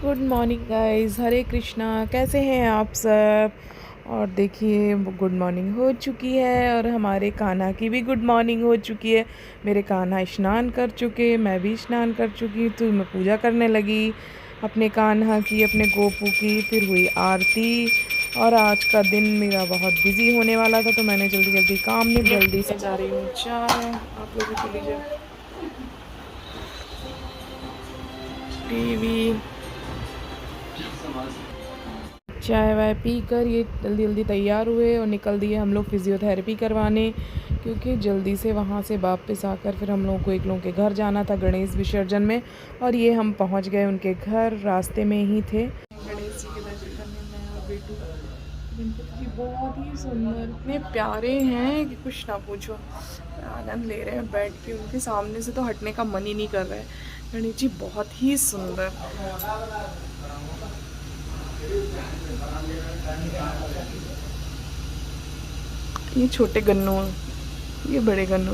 Good morning guys, हरे कृष्णा। कैसे हैं आप सब? और देखिए गुड मॉर्निंग हो चुकी है और हमारे कान्हा की भी गुड मॉर्निंग हो चुकी है। मेरे कान्हा स्नान कर चुके, मैं भी स्नान कर चुकी, तो मैं पूजा करने लगी अपने कान्हा की, अपने गोपू की। फिर हुई आरती। और आज का दिन मेरा बहुत बिजी होने वाला था, तो मैंने जल्दी जल्दी काम नहीं, जल्दी से जा रही हूँ चाय। आप लोग भी पी लीजिए टीवी। चाय वाय पी कर ये जल्दी जल्दी तैयार हुए और निकल दिए हम लोग फिज़ियोथेरेपी करवाने, क्योंकि जल्दी से वहाँ से वापस आकर फिर हम लोगों को एक लोगों के घर जाना था गणेश विसर्जन में। और ये हम पहुँच गए उनके घर, रास्ते में ही थे। गणेश जी के दर्शन करने मैं और बेटू। गणपति जी बहुत ही सुंदर, इतने प्यारे हैं कि कुछ ना पूछो। आनंद ले रहे हैं बैठ के, उनके सामने से तो हटने का मन ही नहीं कर रहा है। गणेश जी बहुत ही सुंदर। ये छोटे गन्नू हैं, ये बड़े गन्नू।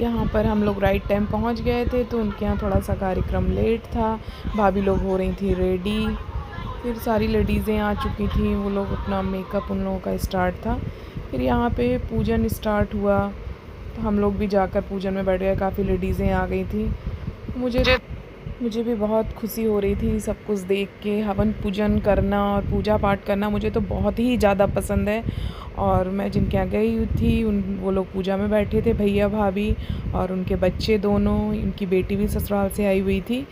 यहाँ पर हम लोग राइट टाइम पहुँच गए थे, तो उनके यहाँ थोड़ा सा कार्यक्रम लेट था। भाभी लोग हो रही थी रेडी, फिर सारी लेडीज़ें आ चुकी थी, वो लोग अपना मेकअप उन लोगों का स्टार्ट था। फिर यहाँ पे पूजन स्टार्ट हुआ, तो हम लोग भी जाकर पूजन में बैठ गए। काफ़ी लेडीज़ें आ गई थी। मुझे मुझे भी बहुत खुशी हो रही थी सब कुछ देख के। हवन पूजन करना और पूजा पाठ करना मुझे तो बहुत ही ज़्यादा पसंद है। और मैं जिनके यहाँ गई थी वो लोग पूजा में बैठे थे, भैया भाभी और उनके बच्चे दोनों। उनकी बेटी भी ससुराल से आई हुई थी,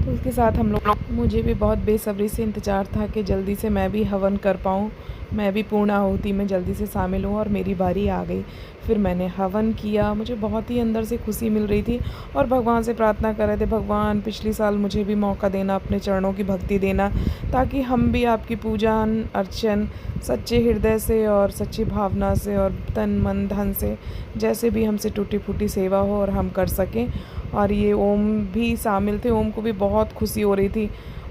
तो उसके साथ हम लोग। मुझे भी बहुत बेसब्री से इंतज़ार था कि जल्दी से मैं भी हवन कर पाऊँ, मैं भी पूर्ण आहुति में जल्दी से शामिल हूँ। और मेरी बारी आ गई। फिर मैंने हवन किया, मुझे बहुत ही अंदर से खुशी मिल रही थी। और भगवान से प्रार्थना कर रहे थे, भगवान पिछले साल मुझे भी मौका देना, अपने चरणों की भक्ति देना, ताकि हम भी आपकी पूजन अर्चन सच्चे हृदय से और सच्ची भावना से और तन मन धन से, जैसे भी हमसे टूटी फूटी सेवा हो और हम कर सकें। और ये ओम भी शामिल थे। ओम को भी बहुत खुशी हो रही थी।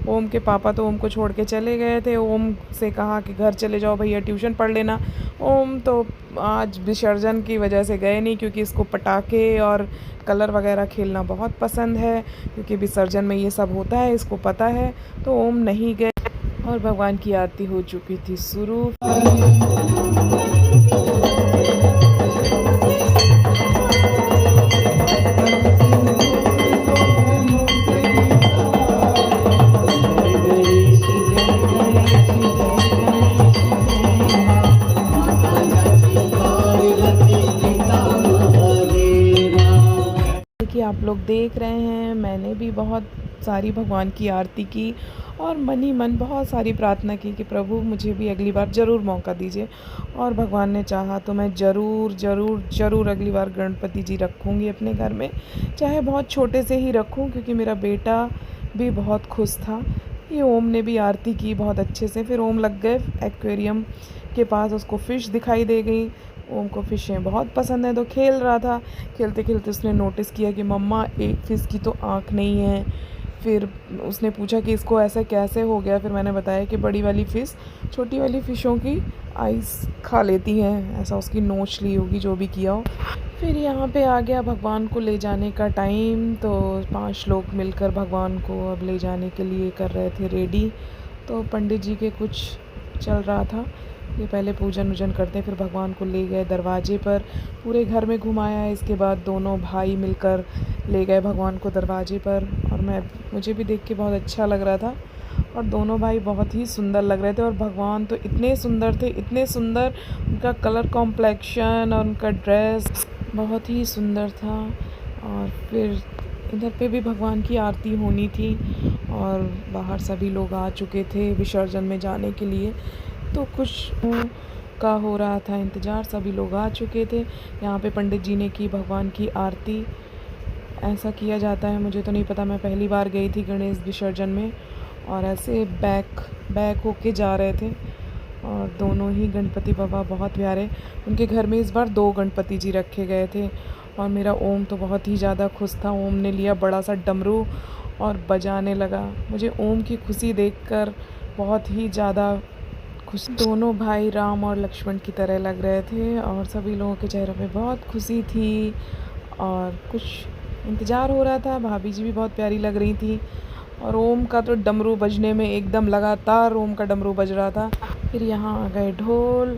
ओम के पापा तो ओम को छोड़ के चले गए थे, ओम से कहा कि घर चले जाओ भैया, ट्यूशन पढ़ लेना। ओम तो आज विसर्जन की वजह से गए नहीं, क्योंकि इसको पटाखे और कलर वगैरह खेलना बहुत पसंद है, क्योंकि विसर्जन में ये सब होता है, इसको पता है। तो ओम नहीं गए। और भगवान की आरती हो चुकी थी शुरू। कि आप लोग देख रहे हैं, मैंने भी बहुत सारी भगवान की आरती की और मन ही मन बहुत सारी प्रार्थना की कि प्रभु मुझे भी अगली बार ज़रूर मौका दीजिए। और भगवान ने चाहा तो मैं ज़रूर ज़रूर ज़रूर अगली बार गणपति जी रखूँगी अपने घर में, चाहे बहुत छोटे से ही रखूँ, क्योंकि मेरा बेटा भी बहुत खुश था। ये ओम ने भी आरती की बहुत अच्छे से। फिर ओम लग गए एक्वेरियम के पास, उसको फ़िश दिखाई दे गई। ओम को फ़िशें बहुत पसंद है, तो खेल रहा था। खेलते खेलते उसने नोटिस किया कि मम्मा एक फ़िश की तो आँख नहीं है। फिर उसने पूछा कि इसको ऐसा कैसे हो गया। फिर मैंने बताया कि बड़ी वाली फ़िश छोटी वाली फ़िशों की आइस खा लेती हैं, ऐसा उसकी नोच ली होगी, जो भी किया हो। फिर यहाँ पे आ गया भगवान को ले जाने का टाइम, तो 5 लोग मिलकर भगवान को अब ले जाने के लिए कर रहे थे रेडी। तो पंडित जी के कुछ चल रहा था, ये पहले पूजन वूजन करते हैं, फिर भगवान को ले गए दरवाजे पर, पूरे घर में घुमाया। इसके बाद दोनों भाई मिलकर ले गए भगवान को दरवाजे पर, और मुझे भी देख के बहुत अच्छा लग रहा था। और दोनों भाई बहुत ही सुंदर लग रहे थे, और भगवान तो इतने सुंदर थे, इतने सुंदर। उनका कलर कॉम्प्लेक्शन और उनका ड्रेस बहुत ही सुंदर था। और फिर इधर पे भी भगवान की आरती होनी थी, और बाहर सभी लोग आ चुके थे विसर्जन में जाने के लिए। तो कुछ का हो रहा था इंतज़ार, सभी लोग आ चुके थे। यहाँ पे पंडित जी ने की भगवान की आरती। ऐसा किया जाता है, मुझे तो नहीं पता, मैं पहली बार गई थी गणेश विसर्जन में। और ऐसे बैक होके जा रहे थे। और दोनों ही गणपति बाबा बहुत प्यारे। उनके घर में इस बार 2 गणपति जी रखे गए थे। और मेरा ओम तो बहुत ही ज़्यादा खुश था। ओम ने लिया बड़ा सा डमरू और बजाने लगा। मुझे ओम की खुशी देखकर बहुत ही ज़्यादा खुश। दोनों भाई राम और लक्ष्मण की तरह लग रहे थे, और सभी लोगों के चेहरों पे बहुत खुशी थी। और कुछ इंतज़ार हो रहा था, भाभी जी भी बहुत प्यारी लग रही थी। और ओम का तो डमरू बजने में एकदम लगातार ओम का डमरू बज रहा था। फिर यहाँ आ गए ढोल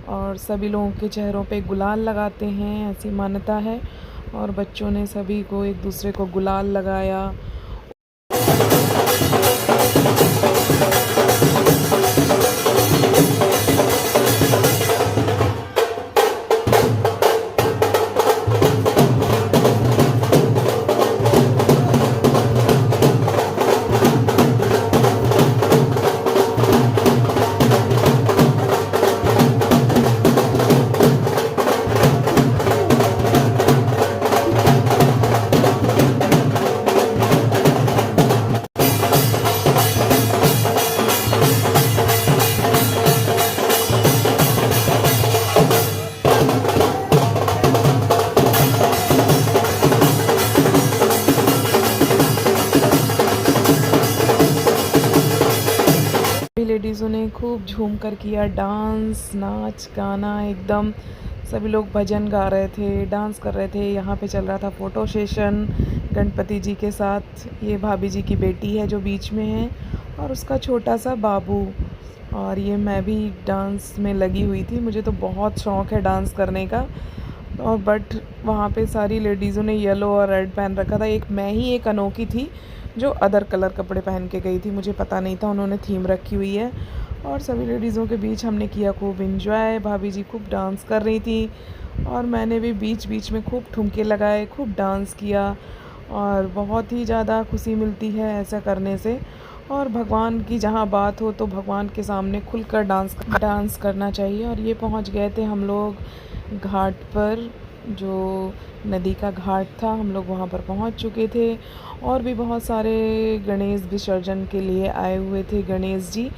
और सभी लोगों के चेहरों पे गुलाल लगाते हैं, ऐसी मान्यता है। और बच्चों ने सभी को एक दूसरे को गुलाल लगाया। लेडीज़ों ने खूब झूम कर किया डांस, नाच गाना, एकदम सभी लोग भजन गा रहे थे, डांस कर रहे थे। यहाँ पे चल रहा था फ़ोटो सेशन गणपति जी के साथ। ये भाभी जी की बेटी है जो बीच में है और उसका छोटा सा बाबू। और ये मैं भी डांस में लगी हुई थी, मुझे तो बहुत शौक़ है डांस करने का। और बट वहाँ पे सारी लेडीज़ों ने येलो और रेड पहन रखा था, एक मैं ही एक अनोखी थी जो अदर कलर कपड़े पहन के गई थी, मुझे पता नहीं था उन्होंने थीम रखी हुई है। और सभी लेडीज़ों के बीच हमने किया खूब एंजॉय, भाभी जी खूब डांस कर रही थी और मैंने भी बीच बीच में खूब ठुमके लगाए, खूब डांस किया। और बहुत ही ज़्यादा खुशी मिलती है ऐसा करने से। और भगवान की जहाँ बात हो तो भगवान के सामने खुलकर डांस करना चाहिए। और ये पहुँच गए थे हम लोग घाट पर, जो नदी का घाट था, हम लोग वहाँ पर पहुँच चुके थे। और भी बहुत सारे गणेश विसर्जन के लिए आए हुए थे गणेश जी।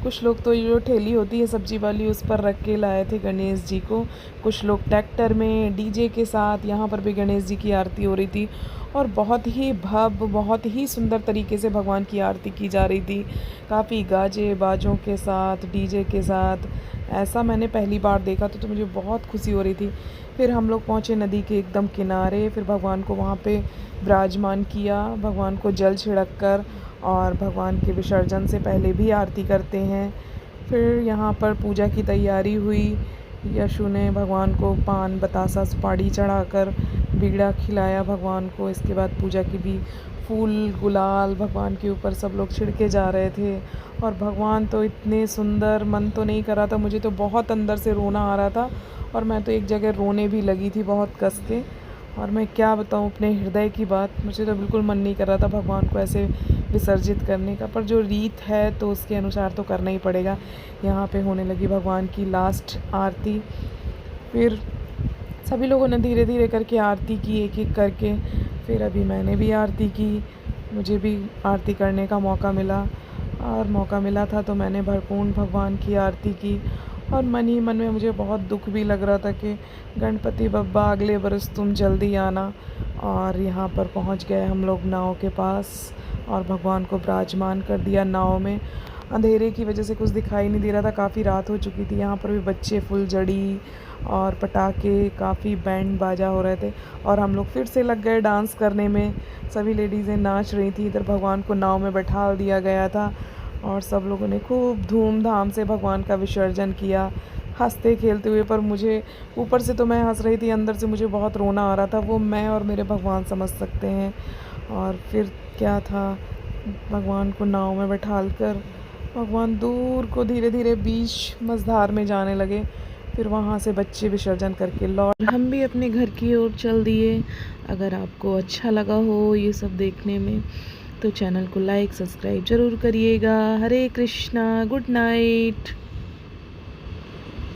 कुछ लोग तो ये जो ठेली होती है सब्जी वाली उस पर रख के लाए थे गणेश जी को, कुछ लोग ट्रैक्टर में डीजे के साथ। यहाँ पर भी गणेश जी की आरती हो रही थी और बहुत ही भव्य, बहुत ही सुंदर तरीके से भगवान की आरती की जा रही थी, काफ़ी गाजे बाजों के साथ, डीजे के साथ। ऐसा मैंने पहली बार देखा तो मुझे बहुत खुशी हो रही थी। फिर हम लोग पहुँचे नदी के एकदम किनारे, फिर भगवान को वहाँ पे विराजमान किया, भगवान को जल छिड़क कर। और भगवान के विसर्जन से पहले भी आरती करते हैं। फिर यहाँ पर पूजा की तैयारी हुई, यशु ने भगवान को पान बतासा सुपारी चढ़ाकर बीड़ा खिलाया भगवान को। इसके बाद पूजा की भी फूल गुलाल भगवान के ऊपर सब लोग छिड़के जा रहे थे। और भगवान तो इतने सुंदर, मन तो नहीं कर रहा था, मुझे तो बहुत अंदर से रोना आ रहा था और मैं तो एक जगह रोने भी लगी थी बहुत कस के। और मैं क्या बताऊँ अपने हृदय की बात, मुझे तो बिल्कुल मन नहीं कर रहा था भगवान को ऐसे विसर्जित करने का, पर जो रीत है तो उसके अनुसार तो करना ही पड़ेगा। यहाँ पे होने लगी भगवान की लास्ट आरती। फिर सभी लोगों ने धीरे धीरे करके आरती की, एक एक करके। फिर अभी मैंने भी आरती की, मुझे भी आरती करने का मौका मिला। और मौका मिला था तो मैंने भरपूर भगवान की आरती की। और मन ही मन में मुझे बहुत दुख भी लग रहा था कि गणपति बप्पा अगले बरस तुम जल्दी आना। और यहाँ पर पहुँच गए हम लोग नाव के पास और भगवान को विराजमान कर दिया नाव में। अंधेरे की वजह से कुछ दिखाई नहीं दे रहा था, काफ़ी रात हो चुकी थी। यहाँ पर भी बच्चे फुलझड़ी और पटाखे, काफ़ी बैंड बाजा हो रहे थे और हम लोग फिर से लग गए डांस करने में। सभी लेडीज़ें नाच रही थी, इधर भगवान को नाव में बैठा दिया गया था और सब लोगों ने खूब धूमधाम से भगवान का विसर्जन किया, हंसते खेलते हुए। पर मुझे ऊपर से तो मैं हंस रही थी, अंदर से मुझे बहुत रोना आ रहा था, वो मैं और मेरे भगवान समझ सकते हैं। और फिर क्या था, भगवान को नाव में बैठाकर भगवान दूर को धीरे धीरे बीच मझधार में जाने लगे। फिर वहाँ से बच्चे विसर्जन करके लौट, हम भी अपने घर की ओर चल दिए। अगर आपको अच्छा लगा हो ये सब देखने में तो चैनल को लाइक सब्सक्राइब ज़रूर करिएगा। हरे कृष्णा, गुड नाइट।